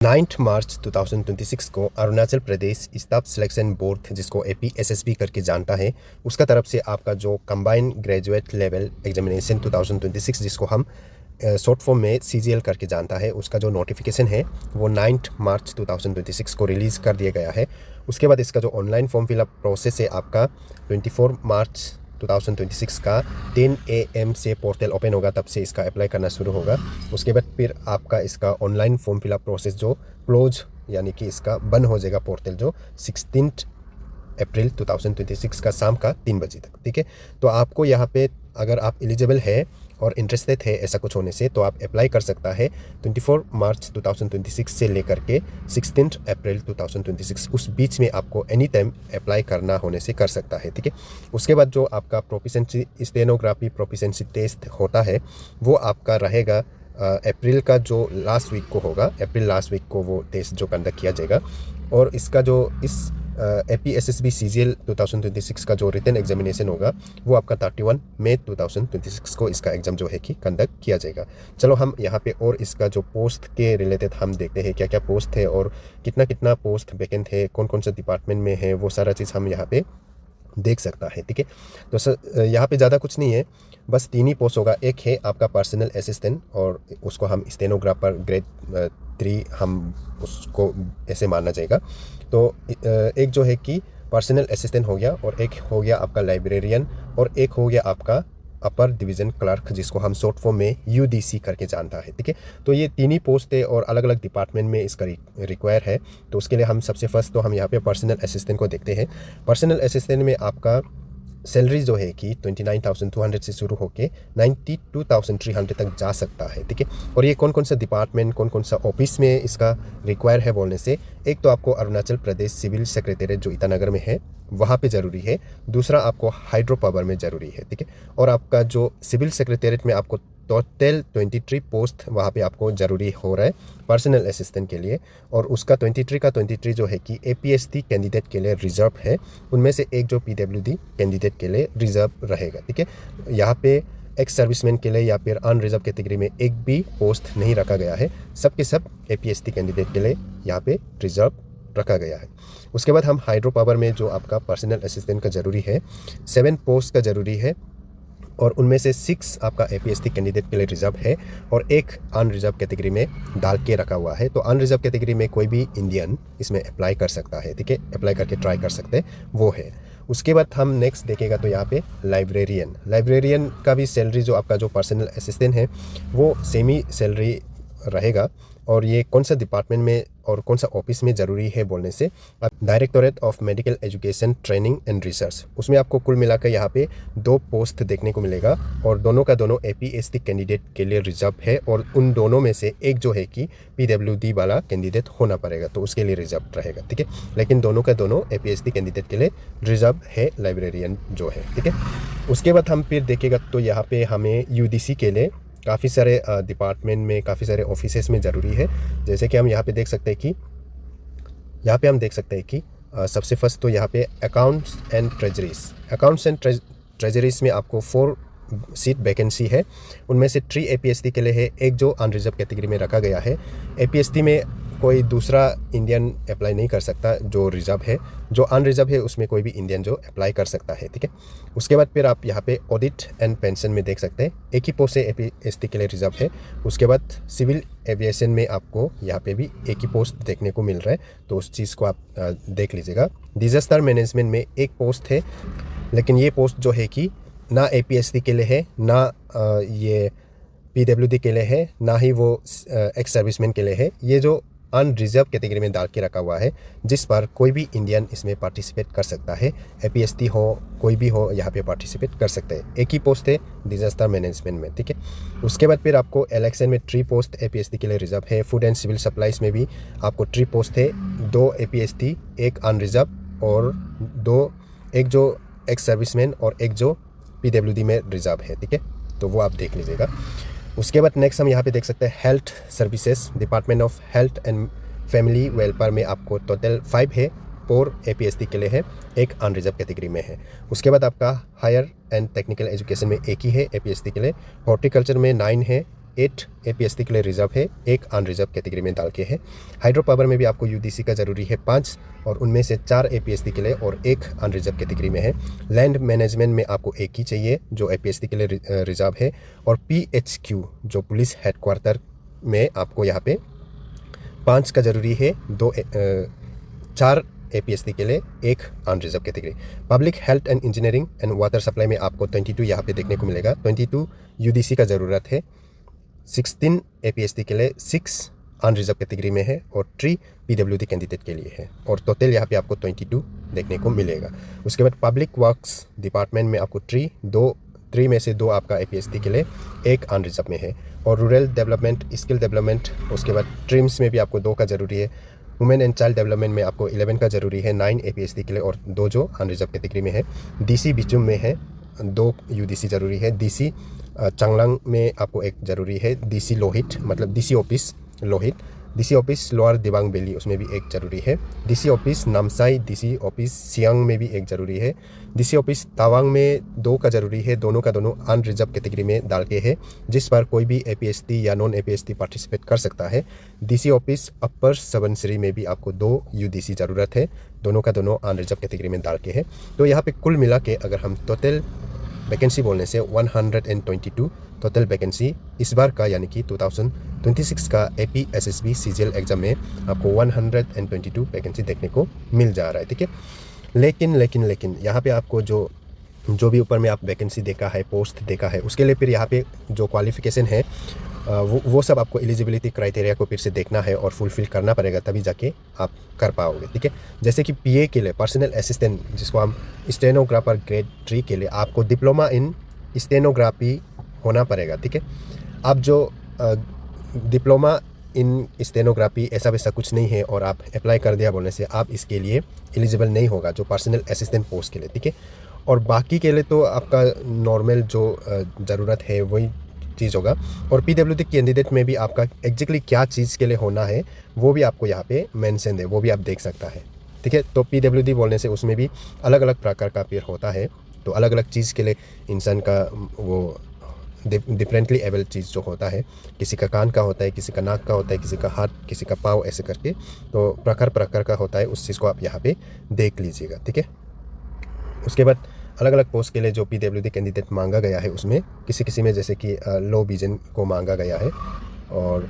9 मार्च 2026 को Arunachal Pradesh staff selection board, जिसको APSSB करके जानता है, उसका तरफ से आपका जो कंबाइंड ग्रेजुएट लेवल एग्जामिनेशन 2026, जिसको हम शॉर्ट फॉर्म में CGL करके जानता है, उसका जो नोटिफिकेशन है वो 9 मार्च 2026 को रिलीज़ कर दिया गया है। उसके बाद इसका जो ऑनलाइन फॉर्म फिलअप प्रोसेस है आपका 24 मार्च 2026 का 10 AM से पोर्टल ओपन होगा, तब से इसका अप्लाई करना शुरू होगा। उसके बाद फिर आपका इसका ऑनलाइन फॉर्म फिलअप प्रोसेस जो क्लोज यानी कि इसका बंद हो जाएगा पोर्टल, जो 16 अप्रैल 2026 का शाम का 3 बजे तक। ठीक है, तो आपको यहाँ पे अगर आप एलिजिबल है और इंटरेस्टेड है ऐसा कुछ होने से, तो आप अप्लाई कर सकता है 24 मार्च 2026 से लेकर के 16 अप्रैल 2026, उस बीच में आपको एनी टाइम अप्लाई करना होने से कर सकता है। ठीक है, उसके बाद जो आपका प्रोफिशिएंसी स्टेनोग्राफी प्रोफिशिएंसी टेस्ट होता है वो आपका रहेगा अप्रैल का जो लास्ट वीक को होगा, अप्रैल लास्ट वीक को वो टेस्ट जो कंडक्ट किया जाएगा। और इसका जो इस APSSB CGL 2026 का जो रिटन एग्जामिनेशन होगा वो आपका 31 मई 2026 को इसका एग्ज़ाम जो है कि कंडक्ट किया जाएगा। चलो हम यहाँ पे और इसका जो पोस्ट के रिलेटेड हम देखते हैं क्या क्या पोस्ट है और कितना कितना पोस्ट वैकेंट है, कौन कौन सा डिपार्टमेंट में है, वो सारा चीज़ हम यहाँ पे देख सकता है। ठीक है, तो सर यहाँ पे ज़्यादा कुछ नहीं है, बस 3 ही पोस्ट होगा। एक है आपका पर्सनल असिस्टेंट और उसको हम स्टेनोग्राफर ग्रेड 3 हम उसको ऐसे मानना जाएगा। तो एक जो है कि पर्सनल असिस्टेंट हो गया, और एक हो गया आपका लाइब्रेरियन, और एक हो गया आपका अपर डिवीज़न क्लर्क, जिसको हम शॉर्ट फॉर्म में UDC करके जानता है। ठीक है, तो ये 3 ही पोस्ट है और अलग अलग डिपार्टमेंट में इसका रिक्वायर है। तो उसके लिए हम सबसे फर्स्ट तो हम यहाँ पे पर्सनल असिस्टेंट को देखते हैं। पर्सनल असिस्टेंट में आपका सैलरी जो है कि 29,200 से शुरू होके 92,300 तक जा सकता है। ठीक है, और ये कौन कौन सा डिपार्टमेंट, कौन कौन सा ऑफिस में इसका रिक्वायर है बोलने से, एक तो आपको अरुणाचल प्रदेश सिविल सेक्रेटेरिएट जो ईटानगर में है वहाँ पे ज़रूरी है, दूसरा आपको हाइड्रो पावर में ज़रूरी है। ठीक है, और आपका जो सिविल सेक्रेटेरिएट में आपको टोटल 23 पोस्ट वहाँ पे आपको ज़रूरी हो रहा है पर्सनल असिस्टेंट के लिए, और उसका 23 का 23 जो है कि APST कैंडिडेट के लिए रिजर्व है, उनमें से एक जो PWD कैंडिडेट के लिए रिजर्व रहेगा। ठीक है, यहाँ पे एक्स सर्विसमैन के लिए या फिर अनरिजर्व कैटेगरी में एक भी पोस्ट नहीं रखा गया है, सब के सब APST कैंडिडेट के लिए यहाँ पे रिजर्व रखा गया है। उसके बाद हम हाइड्रो पावर में जो आपका पर्सनल असिस्टेंट का ज़रूरी है 7 पोस्ट का ज़रूरी है, और उनमें से 6 आपका APST कैंडिडेट के लिए रिजर्व है और एक अनरिजर्व कैटेगरी में डाल के रखा हुआ है। तो अनरिजर्व कैटेगरी में कोई भी इंडियन इसमें अप्लाई कर सकता है। ठीक है, अप्लाई करके ट्राई कर सकते हैं, वो है। उसके बाद हम नेक्स्ट देखेगा तो यहाँ पे लाइब्रेरियन का भी सैलरी जो आपका जो पर्सनल असिस्टेंट है वो सेमी सैलरी रहेगा। और ये कौन सा डिपार्टमेंट में और कौन सा ऑफिस में ज़रूरी है बोलने से, directorate of medical education training and research, उसमें आपको कुल मिलाकर यहाँ पे 2 पोस्ट देखने को मिलेगा, और दोनों का दोनों APST कैंडिडेट के लिए रिजर्व है, और उन दोनों में से एक जो है कि PWD वाला कैंडिडेट होना पड़ेगा, तो उसके लिए रिजर्व रहेगा। ठीक है, लेकिन दोनों का दोनों APST कैंडिडेट के लिए रिजर्व है लाइब्रेरियन जो है। ठीक है, उसके बाद हम फिर देखेगा तो यहाँ पे हमें UDC के लिए काफ़ी सारे डिपार्टमेंट में, काफ़ी सारे ऑफिसेस में ज़रूरी है। जैसे कि हम यहाँ पे देख सकते हैं कि सबसे फर्स्ट तो यहाँ पे अकाउंट्स एंड ट्रेजरीज में आपको 4 सीट वैकेंसी है, उनमें से 3 APST के लिए है, एक जो अनरिजर्व कैटेगरी में रखा गया है। APST में कोई दूसरा इंडियन अप्लाई नहीं कर सकता जो रिजर्व है, जो अनरिजर्व है उसमें कोई भी इंडियन जो अप्लाई कर सकता है। ठीक है, उसके बाद फिर आप यहाँ पे ऑडिट एंड पेंशन में देख सकते हैं, एक ही पोस्ट से APST के लिए रिजर्व है। उसके बाद सिविल एविएशन में आपको यहाँ पे भी एक ही पोस्ट देखने को मिल रहा है, तो उस चीज़ को आप देख लीजिएगा। डिजास्टर मैनेजमेंट में एक पोस्ट है, लेकिन ये पोस्ट जो है कि ना APST के लिए है, ना ये PWD के लिए है, ना ही वो एक्स सर्विसमैन के लिए है। ये जो अनरिजर्व कैटेगरी में डाल के रखा हुआ है, जिस पर कोई भी इंडियन इसमें पार्टिसिपेट कर सकता है, APST हो कोई भी हो यहाँ पे पार्टिसिपेट कर सकते हैं। एक ही पोस्ट है डिजास्टर मैनेजमेंट में। ठीक है, उसके बाद फिर आपको इलेक्शन में 3 पोस्ट APST के लिए रिजर्व है। फूड एंड सिविल सप्लाईज में भी आपको 3 पोस्ट है, 2 APST, एक अनरिजर्व, और 2 एक जो एक्स सर्विसमैन और एक जो PWD में रिजर्व है। ठीक है, तो वो आप देख लीजिएगा। उसके बाद नेक्स्ट हम यहाँ पे देख सकते हैं health services, department of health and family welfare में आपको टोटल 5 है, 4 APST के लिए है, एक अनरिजर्व कैटेगरी में है। उसके बाद आपका हायर एंड टेक्निकल एजुकेशन में एक ही है APST के लिए। हॉर्टिकल्चर में 9 है, 8 APST के लिए रिजर्व है, 1 अनरिजर्व कैटेगरी में डाल के है। हाइड्रो पावर में भी आपको UDC का ज़रूरी है 5, और उनमें से 4 APST के लिए और 1 अनरिजर्व कैटेगरी में है। लैंड मैनेजमेंट में आपको 1 ही चाहिए जो APST के लिए रिजर्व है, और PHQ जो पुलिस हेडक्वार्टर में आपको यहाँ पे 5 का ज़रूरी है, 4 APST के लिए 1 unreserved category. Public health and engineering and water supply में आपको 22 यहाँ पे देखने को मिलेगा। 22 UDC का ज़रूरत है, 16 APST के लिए 6 अनरिजर्व कैटेगरी में है, और 3 PWD कैंडिडेट के लिए है, और टोटल यहाँ पे आपको 22 देखने को मिलेगा। उसके बाद पब्लिक वर्क्स डिपार्टमेंट में आपको 3 में से 2 आपका APST के लिए 1 अनरिजर्व में है, और रूरल डेवलपमेंट, स्किल डेवलपमेंट, उसके बाद ट्रिम्स में भी आपको 2 का ज़रूरी है। वुमेन एंड चाइल्ड डेवलपमेंट में आपको 11 का ज़रूरी है, 9 APST के लिए और 2 जो अनरिजर्व कैटेगरी में है। DC बिचुम में है, 2 UDC ज़रूरी है। DC चांगलांग में आपको 1 ज़रूरी है। DC लोहित मतलब DC office Lohit, DC office lower Dibang valley उसमें भी 1 ज़रूरी है। DC office Namsai, DC office Siang में भी 1 ज़रूरी है। DC ऑफिस तावांग में 2 का ज़रूरी है, दोनों का दोनों अनरिजर्व कैटेगरी में डाल के है, जिस पर कोई भी APST या नॉन APST पार्टिसिपेट कर सकता है। DC ऑफिस अपर सबनसरी में भी आपको 2 UDC ज़रूरत है, दोनों का दोनों अनरिजर्व कैटेगरी में डाल के है। तो यहाँ पे कुल मिला के अगर हम टोटल वैकेंसी बोलने से 122 टोटल वैकेंसी इस बार का, यानी कि 2026 का APSSB CGL एग्ज़ाम में आपको 122 वैकेंसी देखने को मिल जा रहा है। ठीक है, लेकिन यहाँ पे आपको जो भी ऊपर में आप वैकेंसी देखा है, पोस्ट देखा है, उसके लिए फिर यहाँ पे जो क्वालिफिकेशन है वो सब आपको एलिजिबिलिटी क्राइटेरिया को फिर से देखना है और फुलफिल करना पड़ेगा, तभी जाके आप कर पाओगे। ठीक है, जैसे कि PA के लिए पर्सनल असिस्टेंट, जिसको हम स्टेनोग्राफर ग्रेड 3 के लिए आपको डिप्लोमा इन स्टेनोग्राफी होना पड़ेगा। ठीक है, अब जो डिप्लोमा इन स्टेनोग्राफी ऐसा वैसा कुछ नहीं है और आप अप्लाई कर दिया बोलने से आप इसके लिए एलिजिबल नहीं होगा, जो पर्सनल असिस्टेंट पोस्ट के लिए। ठीक है, और बाकी के लिए तो आपका नॉर्मल जो ज़रूरत है वही चीज़ होगा। और PWD कैंडिडेट में भी आपका एग्जैक्टली क्या चीज़ के लिए होना है वो भी आपको यहाँ पे मेंशन है, वो भी आप देख सकता है। ठीक है, तो PWD बोलने से उसमें भी अलग अलग प्रकार का पेड़ होता है, तो अलग अलग चीज़ के लिए इंसान का वो डिफरेंटली एबल चीज़ जो होता है, किसी का कान का होता है, किसी का नाक का होता है, किसी का हाथ, किसी का पाँव, ऐसे करके तो प्रकार का होता है। उस चीज़ को आप यहाँ पे देख लीजिएगा। ठीक है, उसके बाद अलग अलग पोस्ट के लिए जो PWD कैंडिडेट मांगा गया है उसमें किसी में जैसे कि लो विजन को मांगा गया है, और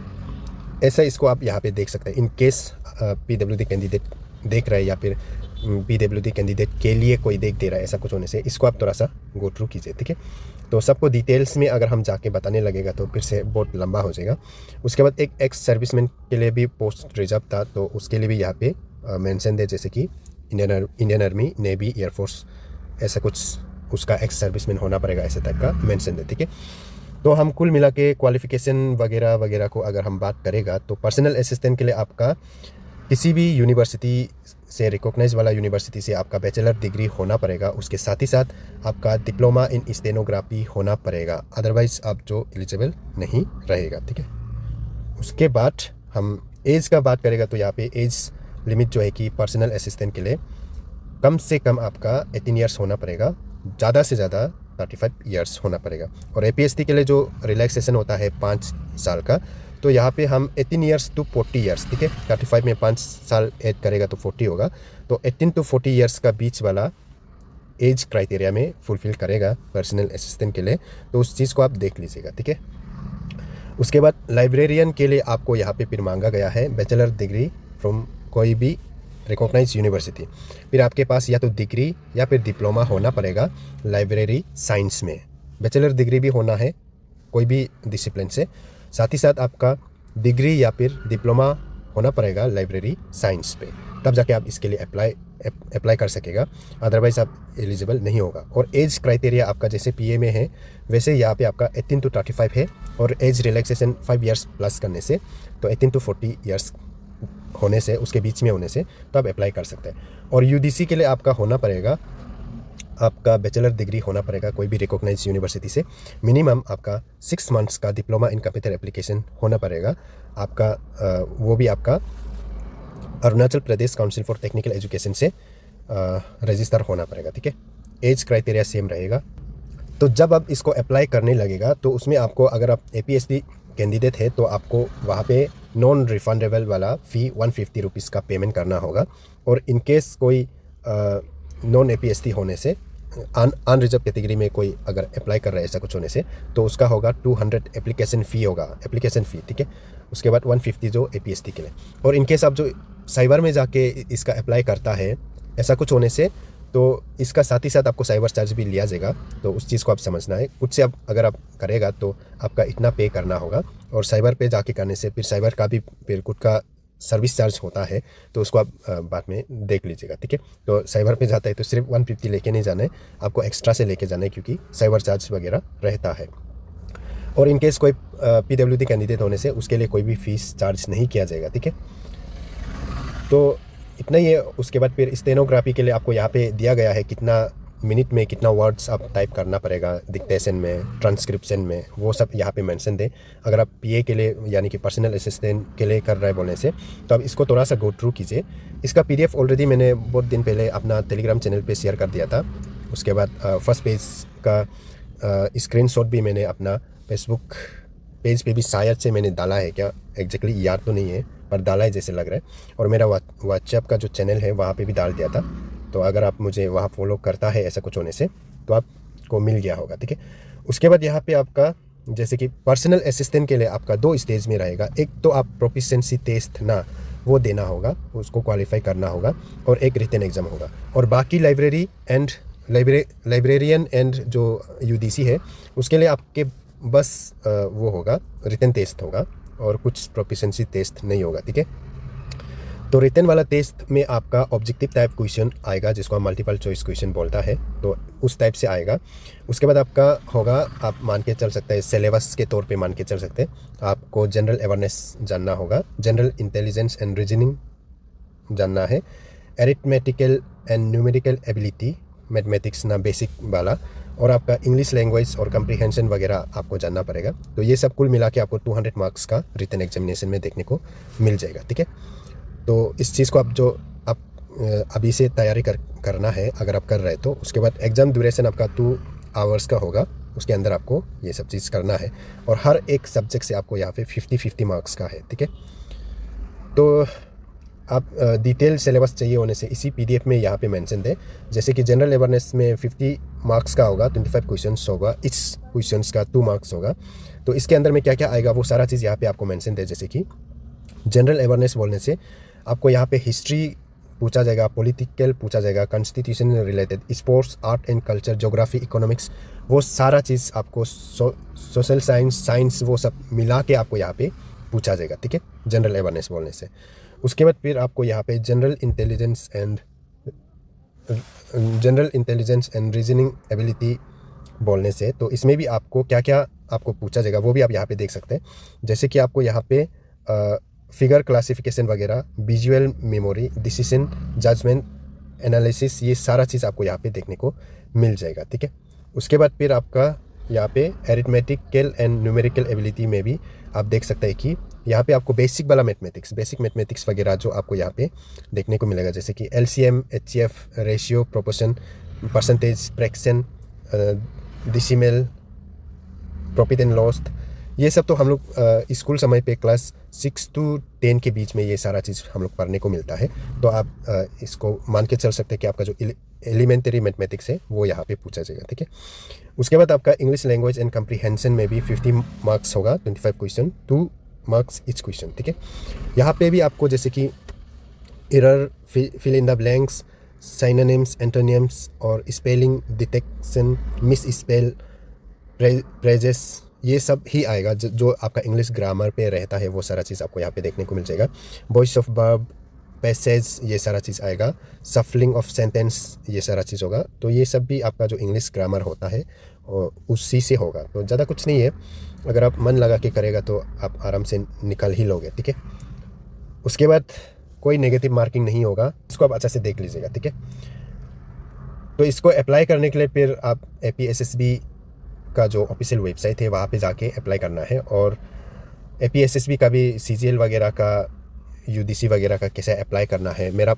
ऐसा इसको आप यहाँ पे देख सकते हैं। इन केस PWD कैंडिडेट देख रहे हैं या फिर PWD कैंडिडेट के लिए कोई देख दे रहा है, ऐसा कुछ होने से इसको आप थोड़ा सा गो थ्रू कीजिए। ठीक है, तो सबको डिटेल्स में अगर हम जाके बताने लगेगा तो फिर से बहुत लंबा हो जाएगा। उसके बाद एक एक्स सर्विसमैन के लिए भी पोस्ट रिजर्व था, तो उसके लिए भी यहाँ पे मेंशन है, जैसे कि इंडियन आर्मी, नेवी, एयरफोर्स, ऐसा कुछ उसका एक्स सर्विसमैन होना पड़ेगा, ऐसे टाइप का मेंशन है। ठीक है, तो हम कुल मिला के क्वालिफिकेशन वगैरह को अगर हम बात करेगा तो पर्सनल असिस्टेंट के लिए आपका किसी भी यूनिवर्सिटी से, रिकॉग्नाइज वाला यूनिवर्सिटी से आपका बैचलर डिग्री होना पड़ेगा। उसके साथ ही साथ आपका डिप्लोमा इन स्टेनोग्राफी होना पड़ेगा, अदरवाइज आप जो एलिजिबल नहीं रहेगा। ठीक है, उसके बाद हम एज का बात करेगा तो यहाँ पे एज लिमिट जो है कि पर्सनल असिस्टेंट के लिए कम से कम आपका 18 ईयर्स होना पड़ेगा, ज़्यादा से ज़्यादा 35 ईयर्स होना पड़ेगा। और APST के लिए जो रिलैक्सेशन होता है 5 साल का, तो यहाँ पे हम 18 ईयर्स टू 40 ईयर्स, ठीक है, 35 में 5 साल ऐड करेगा तो 40 होगा, तो 18 टू 40 ईयर्स का बीच वाला एज क्राइटेरिया में फुलफिल करेगा पर्सनल असिस्टेंट के लिए, तो उस चीज़ को आप देख लीजिएगा। ठीक है, उसके बाद लाइब्रेरियन के लिए आपको यहाँ पे फिर मांगा गया है बैचलर डिग्री फ्रॉम कोई भी रिकॉग्नाइज यूनिवर्सिटी, फिर आपके पास या तो डिग्री या फिर डिप्लोमा होना पड़ेगा लाइब्रेरी साइंस में, बैचलर डिग्री भी होना है कोई भी डिसिप्लिन से, साथ ही साथ आपका डिग्री या फिर डिप्लोमा होना पड़ेगा लाइब्रेरी साइंस पे, तब जाके आप इसके लिए अप्लाई कर सकेगा, अदरवाइज आप एलिजिबल नहीं होगा। और एज क्राइटेरिया आपका जैसे PA में है वैसे यहाँ पे आपका 18 टू 35 है, और एज रिलैक्सेशन 5 ईयर्स प्लस करने से, तो 18 टू 40 ईयर्स होने से, उसके बीच में होने से तो आप अप्लाई कर सकते हैं। और UDC के लिए आपका होना पड़ेगा, आपका बैचलर डिग्री होना पड़ेगा कोई भी रिकॉग्नाइज यूनिवर्सिटी से, मिनिमम आपका 6 मंथ्स का डिप्लोमा इन कंप्यूटर एप्लीकेशन होना पड़ेगा आपका, वो भी आपका Arunachal Pradesh council for technical education से रजिस्टर होना पड़ेगा। ठीक है, एज क्राइटेरिया सेम रहेगा। तो जब आप इसको अप्लाई करने लगेगा तो उसमें आपको, अगर आप APST कैंडिडेट है तो आपको वहाँ पे नॉन रिफंडेबल वाला फ़ी 150 रुपीज़ का पेमेंट करना होगा। और इन केस कोई नॉन APST होने से अनरिजर्व कैटेगरी में कोई अगर अप्लाई कर रहा है ऐसा कुछ होने से तो उसका होगा 200 एप्लीकेशन फ़ी होगा, एप्लीकेशन फ़ी, ठीक है। उसके बाद 150 जो APST के लिए। और इन केस आप जो साइबर में जाके इसका अप्लाई करता है ऐसा कुछ होने से तो इसका साथ ही साथ आपको साइबर चार्ज भी लिया जाएगा। तो उस चीज़ को आप समझना है। कुछ से आप अगर आप करेगा तो आपका इतना पे करना होगा। और साइबर पे जाके करने से फिर साइबर का भी फिर खुद का सर्विस चार्ज होता है तो उसको आप बाद में देख लीजिएगा, ठीक है। तो साइबर पे जाता है तो सिर्फ 150 लेके नहीं जाना है, आपको एक्स्ट्रा से लेके जाना है क्योंकि साइबर चार्ज वगैरह रहता है। और इन केस कोई PWD कैंडिडेट होने से उसके लिए कोई भी फीस चार्ज नहीं किया जाएगा, ठीक है। तो इतना ही है। उसके बाद फिर स्टेनोग्राफी के लिए आपको यहाँ पे दिया गया है कितना मिनट में कितना वर्ड्स आप टाइप करना पड़ेगा, डिक्टेशन में, ट्रांसक्रिप्शन में, वो सब यहाँ पे मेंशन दे। अगर आप PA के लिए यानी कि पर्सनल असिस्टेंट के लिए कर रहे हैं बोलने से तो आप इसको थोड़ा सा गो थ्रू कीजिए। इसका PDF ऑलरेडी मैंने बहुत दिन पहले अपना टेलीग्राम चैनल पे शेयर कर दिया था। उसके बाद फर्स्ट पेज का स्क्रीनशॉट भी मैंने अपना फेसबुक पेज पे भी शायद से मैंने डाला है, क्या एग्जैक्टली याद तो नहीं है पर डाला है जैसे लग रहा है। और मेरा व्हाट्सएप का जो चैनल है वहाँ पे भी डाल दिया था। तो अगर आप मुझे वहाँ फॉलो करता है ऐसा कुछ होने से तो आपको मिल गया होगा, ठीक है। उसके बाद यहाँ पे आपका जैसे कि पर्सनल असिस्टेंट के लिए आपका 2 स्टेज में रहेगा। एक तो आप प्रोफिशिएंसी टेस्ट ना वो देना होगा, उसको क्वालिफाई करना होगा, और एक रिटन एग्ज़ाम होगा। और बाकी लाइब्रेरियन एंड जो UDC है उसके लिए आपके बस वो होगा, रिटन टेस्ट होगा और कुछ प्रोफिशिएंसी टेस्ट नहीं होगा, ठीक है। तो रिटन वाला टेस्ट में आपका ऑब्जेक्टिव टाइप क्वेश्चन आएगा जिसको हम मल्टीपल चॉइस क्वेश्चन बोलता है, तो उस टाइप से आएगा। उसके बाद आपका होगा, आप मान के चल सकते हैं सिलेबस के तौर पे मान के चल सकते हैं, आपको जनरल अवेयरनेस जानना होगा, जनरल इंटेलिजेंस एंड रीजनिंग जानना है, arithmetical and numerical ability, mathematics ना बेसिक वाला, और आपका इंग्लिश लैंग्वेज और कम्प्रीहेंशन वगैरह आपको जानना पड़ेगा। तो ये सब कुल मिला के आपको 200 मार्क्स का रिटन एग्जामिनेशन में देखने को मिल जाएगा, ठीक है। तो इस चीज़ को आप अभी से तैयारी करना है अगर आप कर रहे हैं तो। उसके बाद एग्ज़ाम ड्यूरेशन आपका 2 आवर्स का होगा, उसके अंदर आपको ये सब चीज़ करना है। और हर एक सब्जेक्ट से आपको यहाँ पे 50-50 मार्क्स का है, ठीक है। तो आप डिटेल सिलेबस चाहिए होने से इसी PDF में यहाँ पे मेंशन है। जैसे कि जनरल अवेयरनेस में 50 मार्क्स का होगा, 25 क्वेश्चंस होगा, इस क्वेश्चंस का 2 मार्क्स होगा। तो इसके अंदर में क्या क्या आएगा वो सारा चीज़ यहाँ पे आपको मेंशन है। जैसे कि जनरल अवेयरनेस बोलने से आपको यहाँ पे हिस्ट्री पूछा जाएगा, पॉलिटिकल पूछा जाएगा, constitution related, sports, art and culture, geography, economics, वो सारा चीज़ आपको सोशल साइंस वो सब मिला के आपको यहाँ पे पूछा जाएगा, ठीक है, जनरल अवेयरनेस बोलने से। उसके बाद फिर आपको यहाँ पे general intelligence and reasoning ability बोलने से, तो इसमें भी आपको क्या क्या आपको पूछा जाएगा वो भी आप यहाँ पे देख सकते हैं। जैसे कि आपको यहाँ पे फिगर क्लासिफिकेशन वगैरह, visual memory, decision, judgement, analysis, ये सारा चीज़ आपको यहाँ पे देखने को मिल जाएगा, ठीक है। उसके बाद फिर आपका यहाँ पे अरिथमेटिकल एंड न्यूमेरिकल एबिलिटी में भी आप देख सकते हैं कि यहाँ पे आपको बेसिक वाला बेसिक मैथमेटिक्स वगैरह जो आपको यहाँ पे देखने को मिलेगा। जैसे कि LCM, HCF, ratio, proportion, percentage, fraction, decimal, profit and loss, ये सब तो हम लोग स्कूल समय पे क्लास 6 to 10 के बीच में ये सारा चीज़ हम लोग पढ़ने को मिलता है। तो आप इसको मान के चल सकते हैं कि आपका जो एलिमेंट्री मैथमेटिक्स है वो यहाँ पे पूछा जाएगा, ठीक है। उसके बाद आपका इंग्लिश लैंग्वेज एंड कम्प्रीहेंशन में भी 50 मार्क्स होगा, 25 क्वेश्चन, 2 मार्क्स ईच क्वेश्चन, ठीक है। यहाँ पे भी आपको जैसे कि error, fill in the blanks, synonyms, antonyms और spelling detection, misspell, phrases, ये सब ही आएगा। जो आपका इंग्लिश ग्रामर पे रहता है वो सारा चीज़ आपको यहाँ पे देखने को मिल जाएगा। वॉइस ऑफ वर्ब, पैसेज, ये सारा चीज़ आएगा। सफलिंग ऑफ सेंटेंस, ये सारा चीज़ होगा। तो ये सब भी आपका जो इंग्लिश ग्रामर होता है और उसी से होगा। तो ज़्यादा कुछ नहीं है, अगर आप मन लगा के करेगा तो आप आराम से निकल ही लोगे, ठीक है। उसके बाद कोई नेगेटिव मार्किंग नहीं होगा, इसको आप अच्छा से देख लीजिएगा, ठीक है। तो इसको अप्लाई करने के लिए फिर आप APSSB का जो ऑफिशियल वेबसाइट है वहाँ पे जाके अप्लाई करना है। और APSSB का भी CGL वगैरह का, UDC वगैरह का कैसे अप्लाई करना है, मेरा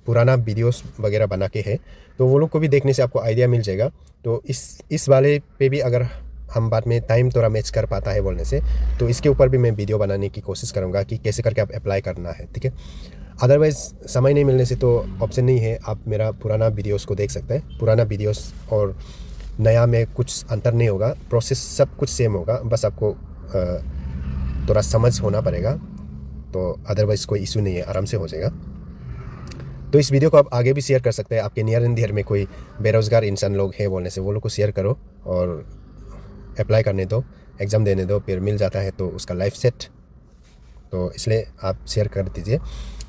पुराना वीडियोस वगैरह बना के है, तो वो लोग को भी देखने से आपको आइडिया मिल जाएगा। तो इस वाले पे भी अगर हम बाद में टाइम थोड़ा मैच कर पाता है बोलने से, तो इसके ऊपर भी मैं वीडियो बनाने की कोशिश करूँगा कि कैसे करके आप अप्लाई करना है, ठीक है। अदरवाइज़ समय नहीं मिलने से तो ऑप्शन नहीं है, आप मेरा पुराना वीडियोस को देख सकते हैं। पुराना वीडियोस और नया में कुछ अंतर नहीं होगा, प्रोसेस सब कुछ सेम होगा, बस आपको थोड़ा समझ होना पड़ेगा। तो अदरवाइज़ कोई इशू नहीं है, आराम से हो जाएगा। तो इस वीडियो को आप आगे भी शेयर कर सकते हैं। आपके नियर एंड डियर में कोई बेरोज़गार इंसान लोग हैं बोलने से, वो लोग को शेयर करो और अप्लाई करने दो, एग्ज़ाम देने दो, फिर मिल जाता है तो उसका लाइफ सेट। तो इसलिए आप शेयर कर दीजिए,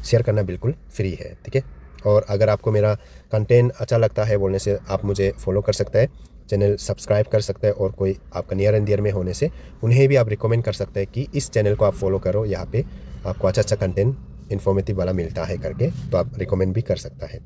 शेयर करना बिल्कुल फ्री है, ठीक है। और अगर आपको मेरा कंटेंट अच्छा लगता है बोलने से आप मुझे फॉलो कर सकते हैं, चैनल सब्सक्राइब कर सकते हैं, और कोई आपका नियर एंड डियर में होने से उन्हें भी आप रिकमेंड कर सकते हैं कि इस चैनल को आप फॉलो करो, यहाँ पे आपको अच्छा अच्छा कंटेंट इन्फॉर्मेटिव वाला मिलता है करके, तो आप रिकमेंड भी कर सकता है।